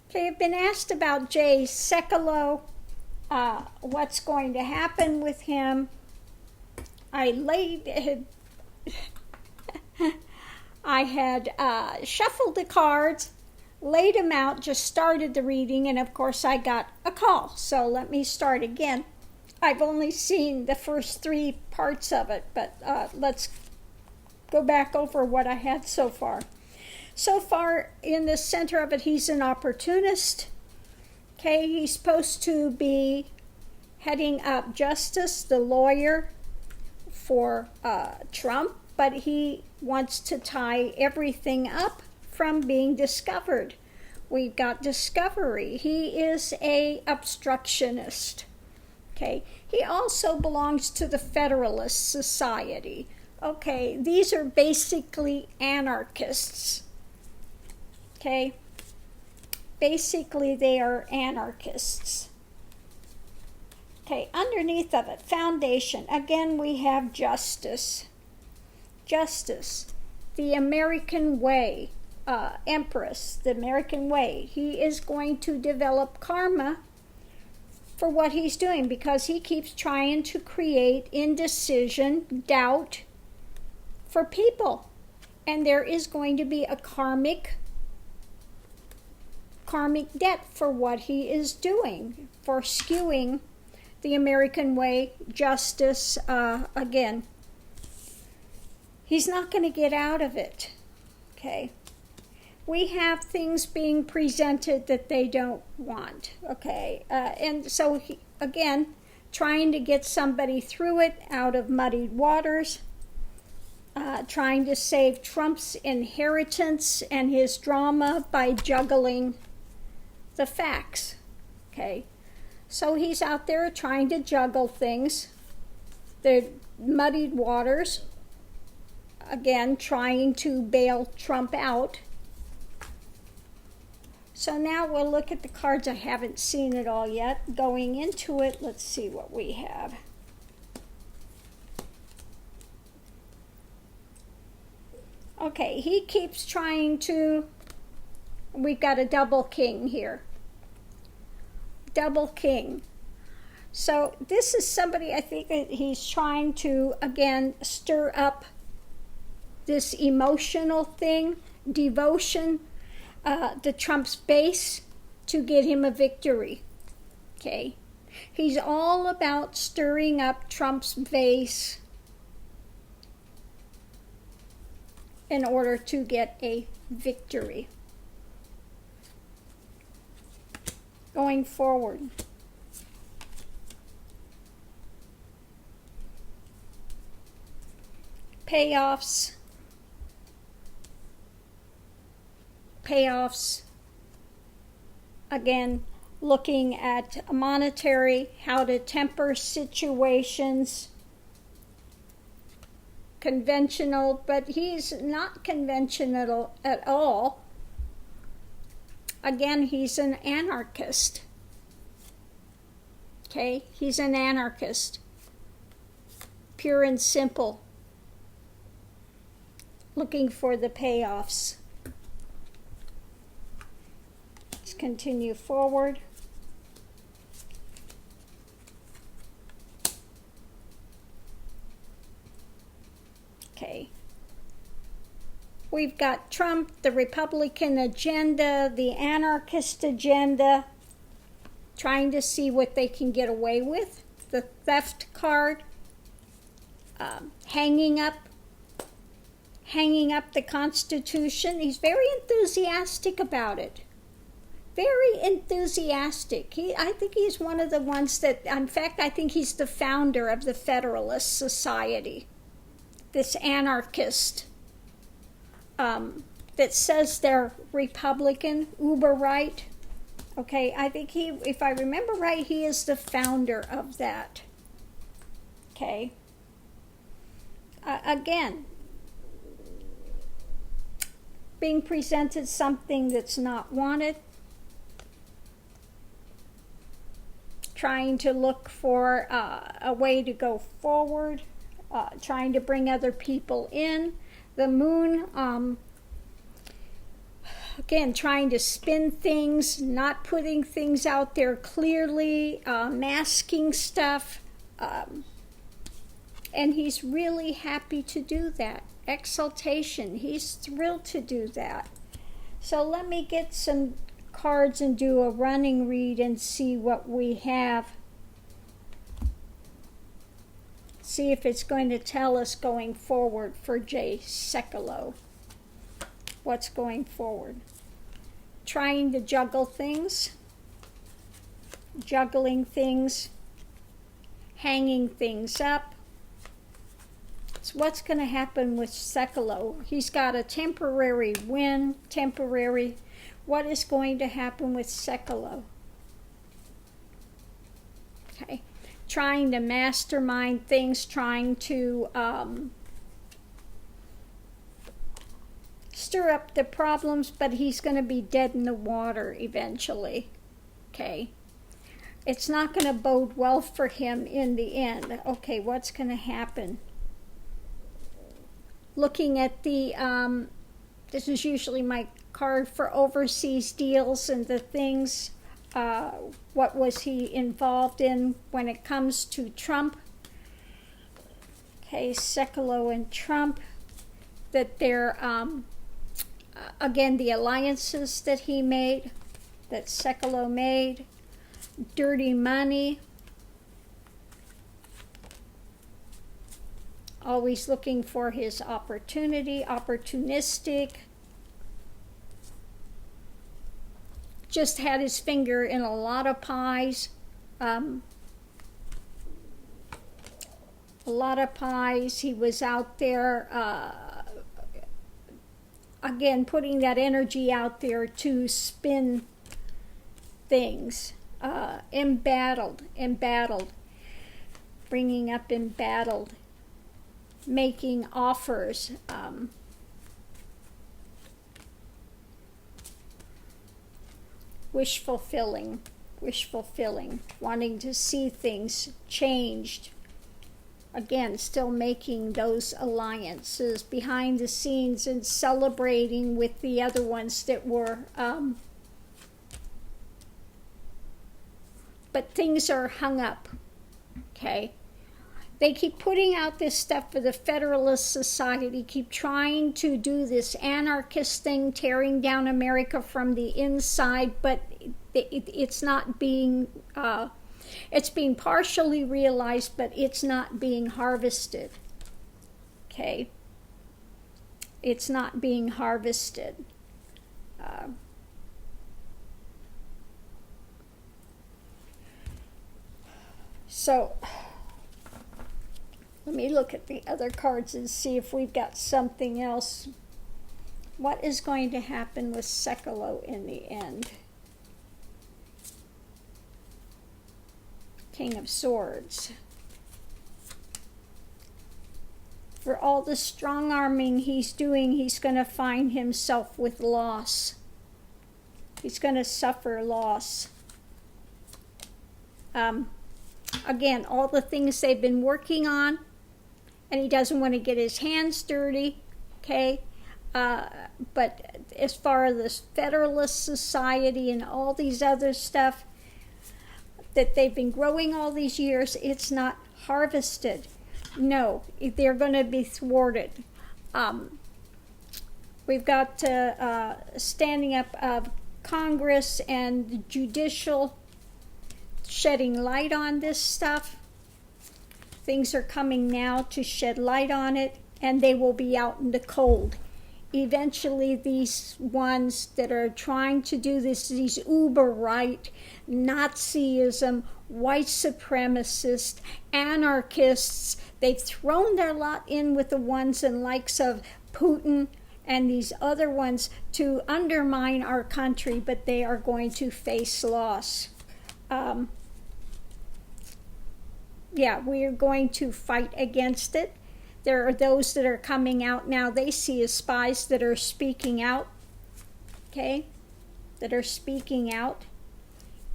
Okay, I've been asked about Jay Sekulow, what's going to happen with him. I had shuffled the cards, laid them out, just started the reading, and of course I got a call. So let me start again. I've only seen the first 3 parts of it, but let's go back over what I had so far. So far, in the center of it, he's an opportunist. Okay, he's supposed to be heading up Justice, the lawyer for Trump, but he wants to tie everything up from being discovered. We've got discovery. He is a obstructionist. Okay, he also belongs to the Federalist Society. Okay, these are basically anarchists. Okay, basically they are anarchists. Okay, underneath of it, foundation. Again, we have justice. Justice, the American way, Empress, the American way. He is going to develop karma for what he's doing because he keeps trying to create indecision, doubt for people. And there is going to be a karmic debt for what he is doing, for skewing the American way, justice, again. He's not going to get out of it, okay? We have things being presented that they don't want, okay? And so, he, again, trying to get somebody through it out of muddied waters, trying to save Trump's inheritance and his drama by juggling the facts, okay? So he's out there trying to juggle things, the muddied waters, again, trying to bail Trump out. So now we'll look at the cards. I haven't seen it all yet. Going into it, let's see what we have. Okay, he keeps trying to, we've got a double king here. Double king. So this is somebody, I think that he's trying to, again, stir up this emotional thing, devotion, to Trump's base to get him a victory, okay? He's all about stirring up Trump's base in order to get a victory. Going forward. Payoffs, again, looking at monetary, how to temper situations, conventional, but he's not conventional at all. Again, he's an anarchist. Okay, he's an anarchist, pure and simple, looking for the payoffs. Let's continue forward. Okay. We've got Trump, the Republican agenda, the anarchist agenda, trying to see what they can get away with. The theft card, hanging up the Constitution. He's very enthusiastic about it. Very enthusiastic. I think he's one of the ones that, in fact, I think he's the founder of the Federalist Society. This anarchist that says they're Republican, uber right. Okay, I think he, if I remember right, he is the founder of that. Okay. Again, being presented something that's not wanted, trying to look for a way to go forward, trying to bring other people in. The moon, again, trying to spin things, not putting things out there clearly, masking stuff. And he's really happy to do that. Exaltation. He's thrilled to do that. So let me get some cards and do a running read and see what we have. See if it's going to tell us going forward for Jay Sekulow. What's going forward? Trying to juggle things, juggling things, hanging things up. So what's going to happen with Sekulow? He's got a temporary win, temporary. What is going to happen with Sekulow? Okay. Trying to mastermind things, trying to stir up the problems, but he's going to be dead in the water eventually. Okay. It's not going to bode well for him in the end. Okay, what's going to happen? Looking at the, this is usually my card for overseas deals and the things. What was he involved in when it comes to Trump? Okay, Sekulow and Trump. That they're, again, the alliances that he made, that Sekulow made. Dirty money. Always looking for his opportunity, opportunistic. Just had his finger in a lot of pies. A lot of pies. He was out there, again, putting that energy out there to spin things. Embattled, bringing up embattled, making offers, wish fulfilling, wanting to see things changed. Again, still making those alliances behind the scenes and celebrating with the other ones that were, but things are hung up, okay? They keep putting out this stuff for the Federalist Society, keep trying to do this anarchist thing, tearing down America from the inside, but it's not being, it's being partially realized, but it's not being harvested, okay? It's not being harvested. So, let me look at the other cards and see if we've got something else. What is going to happen with Sekulow in the end? King of Swords. For all the strong-arming he's doing, he's going to find himself with loss. He's going to suffer loss. Again, all the things they've been working on, and he doesn't want to get his hands dirty, okay? But as far as this Federalist Society and all these other stuff that they've been growing all these years, it's not harvested. No, they're going to be thwarted. We've got standing up of Congress and the judicial shedding light on this stuff. Things are coming now to shed light on it, and they will be out in the cold. Eventually, these ones that are trying to do this, these uber-right, Nazism, white supremacists, anarchists, they've thrown their lot in with the ones and likes of Putin and these other ones to undermine our country, but they are going to face loss. Yeah, we are going to fight against it. There are those that are coming out now. They see as spies that are speaking out, okay? That are speaking out.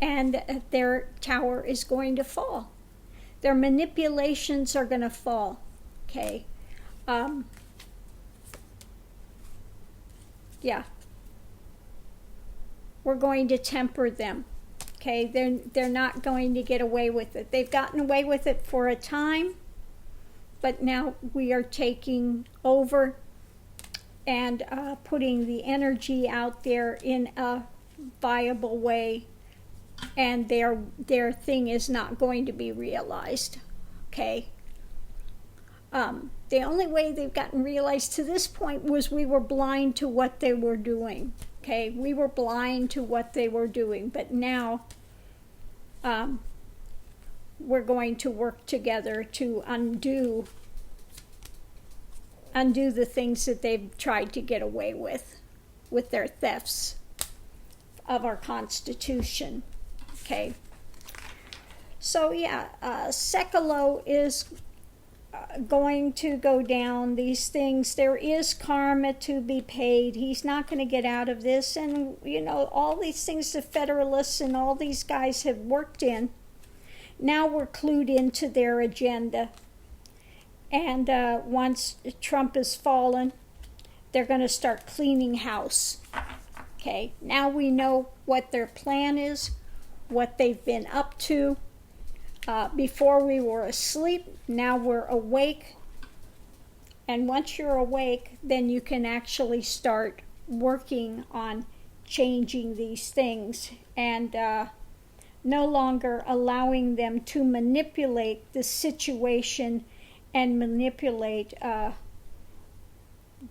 And their tower is going to fall. Their manipulations are going to fall, okay? Yeah. we're going to temper them. Okay, they're not going to get away with it. They've gotten away with it for a time, but now we are taking over and putting the energy out there in a viable way, and their thing is not going to be realized. Okay. The only way they've gotten realized to this point was we were blind to what they were doing. Okay, we were blind to what they were doing, but now we're going to work together to undo the things that they've tried to get away with their thefts of our Constitution. Okay, so yeah, Sekulow is going to go down. These things, there is karma to be paid. He's not going to get out of this, and you know, all these things the Federalists and all these guys have worked in, now we're clued into their agenda. And once Trump is fallen, they're going to start cleaning house. Okay, now we know what their plan is, what they've been up to. Before we were asleep, now we're awake. And once you're awake, then you can actually start working on changing these things and no longer allowing them to manipulate the situation and manipulate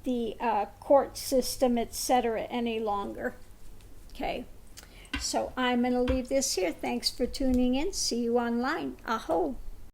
the court system, etc. any longer. Okay. So I'm going to leave this here. Thanks for tuning in. See you online. Aho.